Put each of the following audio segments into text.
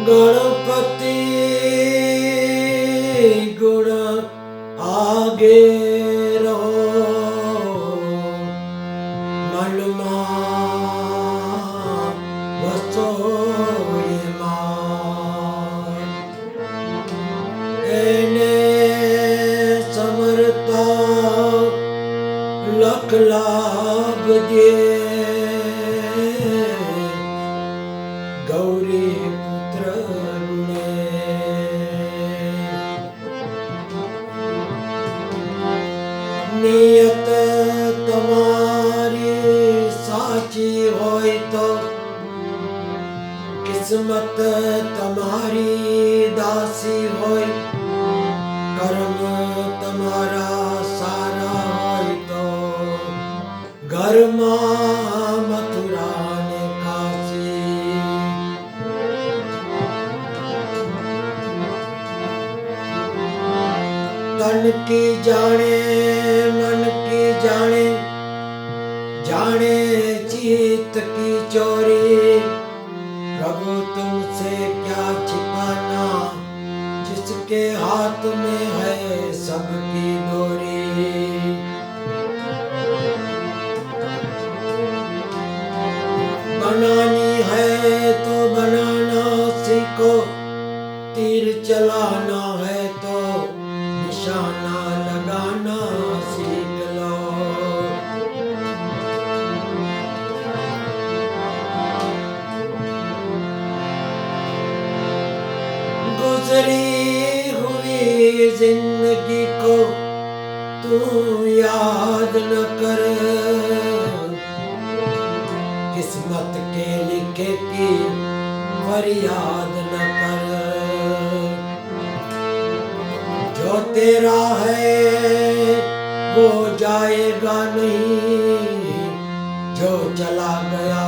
गणपति गुण आगे रहो मनमा वसो एने समरता लख लाभ दे गौरी पुत्र गुणे नियत तमारी साची होय तो किस्मत तमारी दासी होय कर्म तमारा सारा होय तो घर मां मथुरा ने काशी तन की जाने मन की जाने जाने चित की चोरी प्रभु तुमसे क्या छिपाना जिसके हाथ में है सबकी डोरी बनानी है तो बनाना सीखो तीर चलाना है तो निशाना लगाना सीख लो गुजरी हुई जिंदगी को तू याद न कर किस्मत के लिखे की फरियाद न कर जो तेरा है वो जाएगा नहीं जो चला गया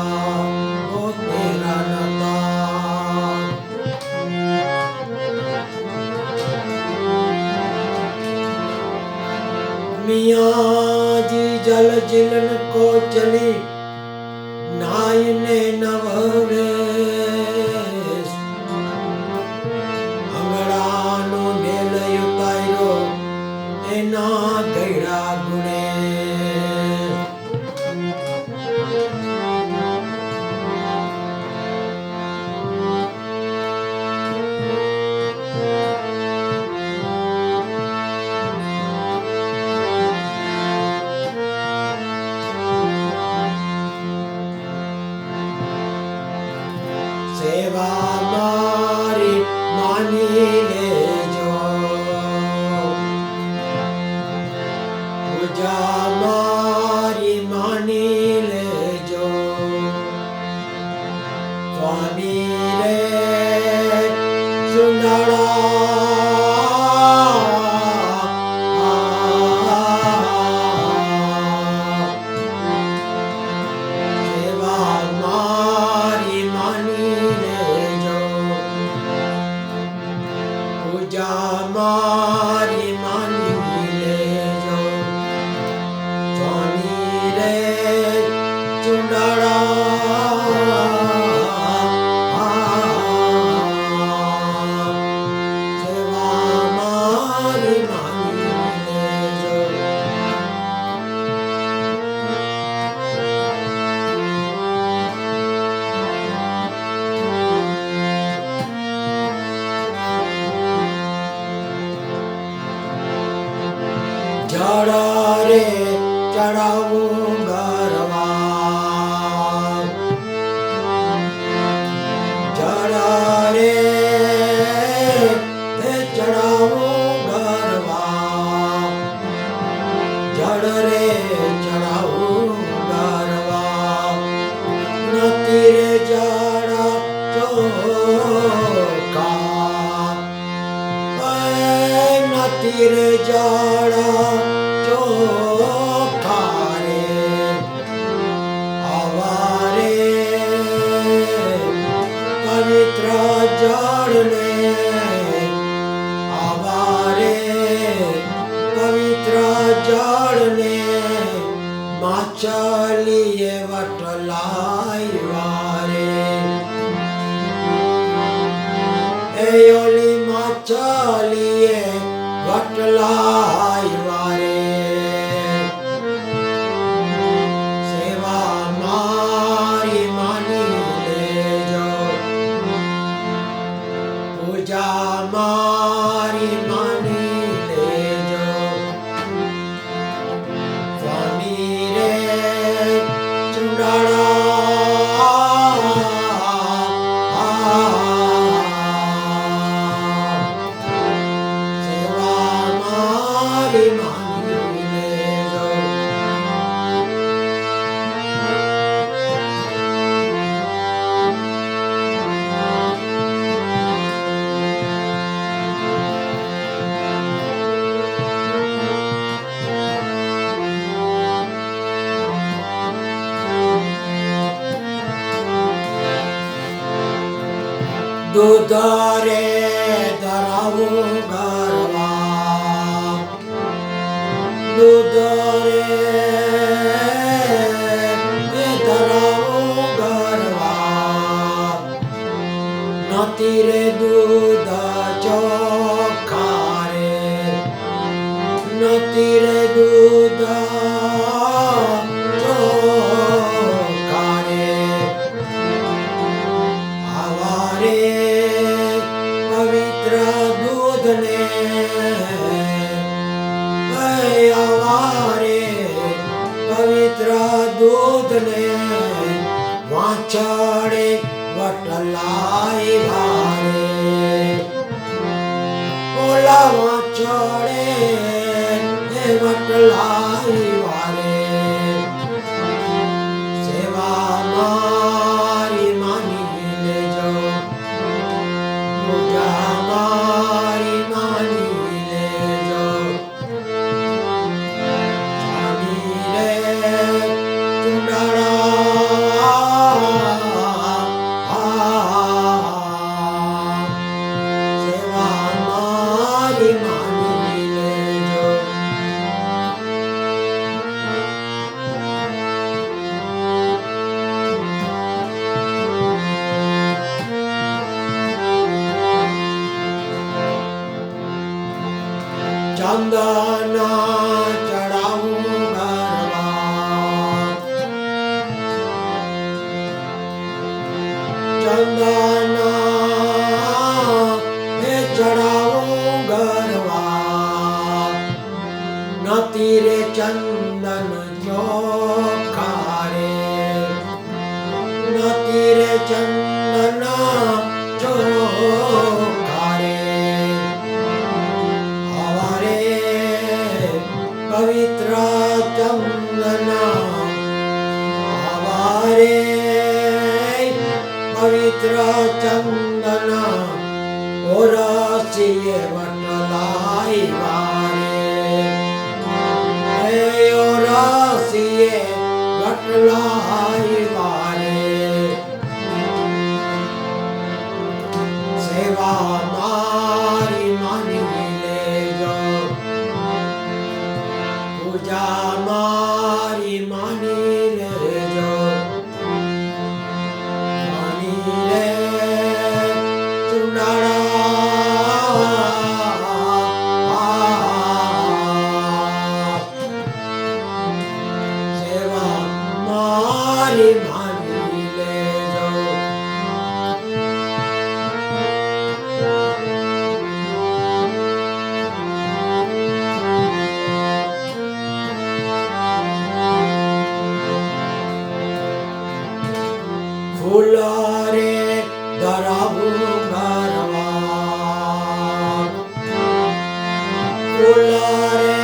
वो तेरा न था मियाँ जी जल जिलन को चली नायने नववे अंगड़ानो मेल युतायो एना गैड़ा गुणे सेवा मारी मानी ले जो पूजा मारी मानी ले जो स्वामी रे सुंदरा मारी मानी ले जो स्वामी रे चुंडड़ा सेवा मारी मानी ले जो जड़ा रे चढ़ाऊं गरवा जड़ा रे चढ़ाऊं गरवा जड़ रे चढ़ाऊं गरवा न तेरे जड़ा चौका न तेरे जड़ा पवित्र जड़ने आवारे पवित्र जड़ने माचलिए वटलाई वारे ઓલી માછલીએ વટલાઈ વારે સેવા મારી માની લેજો પૂજા મારી માની લેજો સ્વામી રે ચુંડાળા દૂધ રે ધરાવું ગરવા દૂધ રે ધરાવું ગરવા નથી રે દૂધ ચોખ્ખા રે નથી રે દૂધ ચોખ્ખા રે આવા રે પવિત્ર દૂધને આવા રે પવિત્ર દૂધને વાછડે વટલાઈ વારે ઓલા વાછડે વટલાઈ વારે સેવા મારી માની લેજો પૂજા મારી માની લેજો સ્વામી રે ચુંડાળા સેવા મારી માની લેજો ચંદના ચડાવું ગરવા ચંદના ચડાવું ગરવા નથી રે ચંદન ચોખ્ખા રે નથી રે ચંદન ચોખ્ખા રે પવિત્ર ચંદના આવારે પવિત્ર ચંદના ઓરસીએ વટલાઈ વારે હે ઓરસીએ વટલાઈ વારે સેવા મારી માની લેજો પૂજા મારી માની લેજો માની લે ચુંડાળા સેવા મારી માની લેજો ફૂલ રે ધરાવું ગરવા ફૂલ રે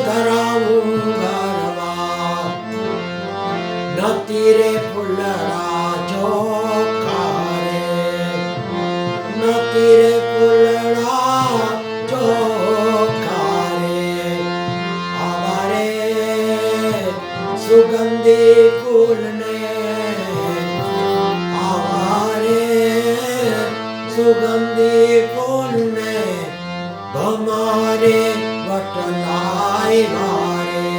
ધરાવું ગરવા નથી રે ફૂલડા ચોખ્ખા રે નથી રે ફૂલડા ચોખ્ખા રે આવા રે સુગંધી ફૂલને આવારે સુગંધી ફૂલને ભમારે વટલાઈ વારે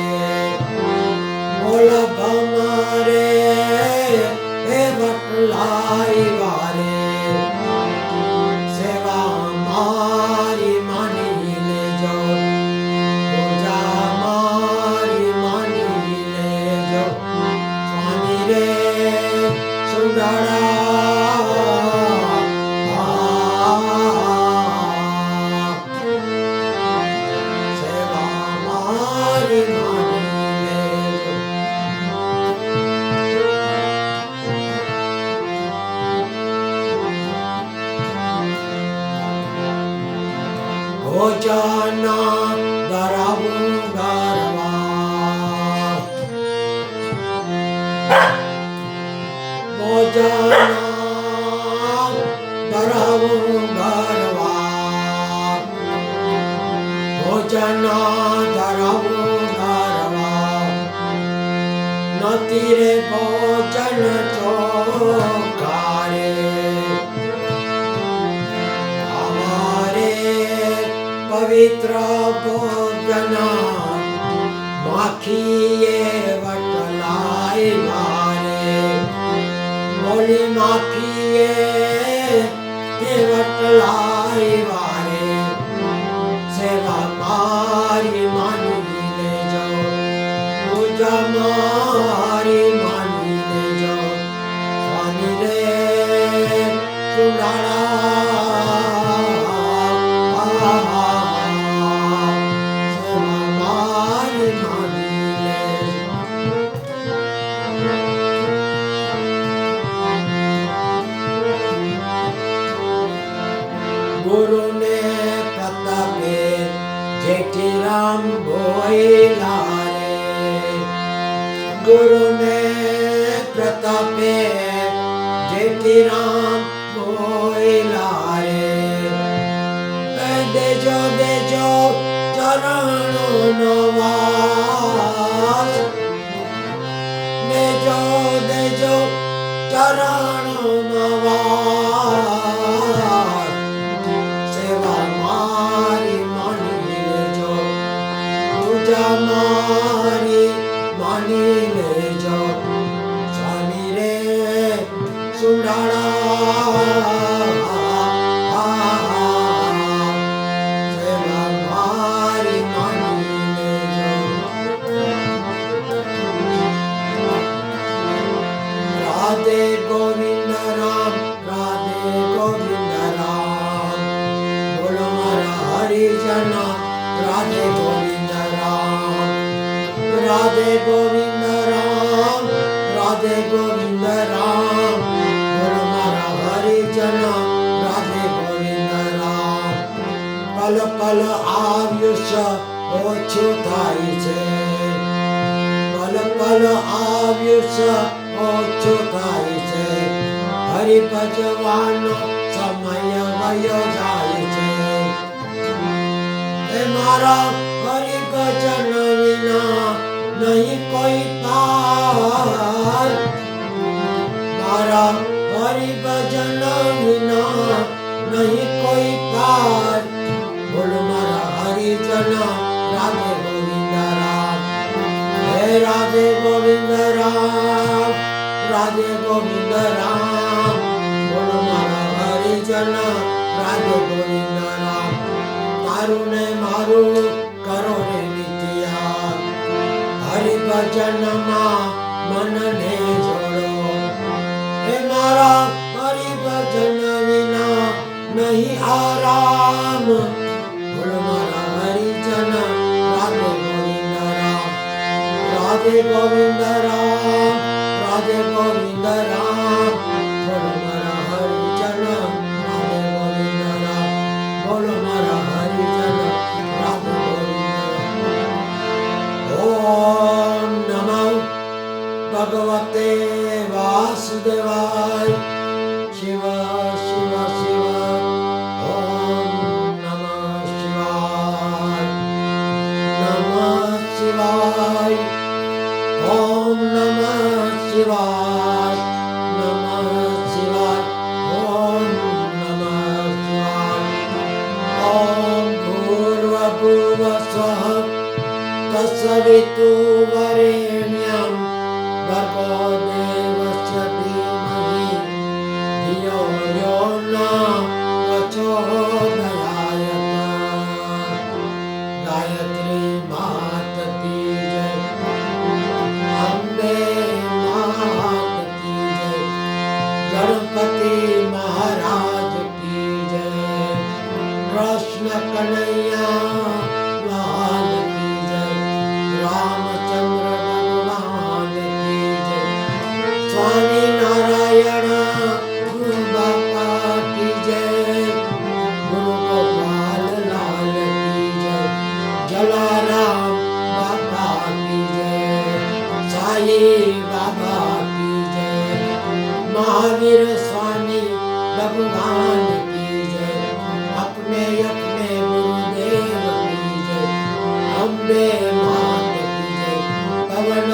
ઓલા ભમારે હે વટલાઈ વારે ભોજના ધરાવું ગરવા ભોજના ધરાવું ગરવા ભોજના ધરાવું ગરવા નથી રે ભોજન ચોકારે પવિત્ર ભોજના માખીએ વટલાય મારે બોલી માખીએ વટલાય મારે સેવા મારી માની લેજો પૂજા મારી માની લેજો સ્વામી રે ગુરુ ને પ્રતાપે જેઠી રામ ભોયલા રે ગુરુ ને પ્રતાપે જેઠી રામ ભોયલા રે દેજો દેજો ચરણો નવાસ દેજો દેજો ચરણો નવાસ સેવા મારી માની લેજો પૂજા મારી માની લેજો સ્વામી રે સુંડાળા राधे गोविंद राम बोलो मारा हरिजन राधे गोविंद राम राधे गोविंद राम बोलो मारा हरिजन राधे गोविंद राम पल पल आयुष्य ओछું થાય છે પલ પલ આયુષ્ય ઓછું થાય છે હરિ ભજવાનો સમય વયો જાય છે એ મારા હરિ ભજન વિના નહીં કોઈ પાર મારા હરિ ભજન વિના નહીં કોઈ પાર બોલ મારા હરિજન રાધે ગોવિંદ રામ હે રાધે ગોવિંદ રામ राधे गोविंद राम बोलो मारा हरिजन राधे गोविंद राम तारू ने मारू करो रे नित्या हरि भजन मा मन ने जोड़ो हे मारा हरि भजन विना नहीं आराम बोलो मारा हरिजन राधे गोविंद राम राधे गोविंद राम राधे गोविंद राम बोलो मारा हरिजन राधे गोविंद राम बोलो मारा हरिजन राधे गोविंद ओम नमः भगवते वासुदेवाय शिव शिव शिव ओम नमः शिवाय ओम नमः शिवाय ओम नमः शिवाय ओम भूर्भुवः स्वः तत्सवितुर्वरेण्यं भर्गो देवस्य धीमहि धियो यो न प्रचोदयात् गायत्री मात की जय अम्बे मात की जय गणपति महाराज की जय कृष्ण कन्हैया लाल की जय रामचंद्र भगवान की जय स्वामी नारायण गुरु बाबा की जय गुरु गोपाल लाल वन्दे मातरम्। पवन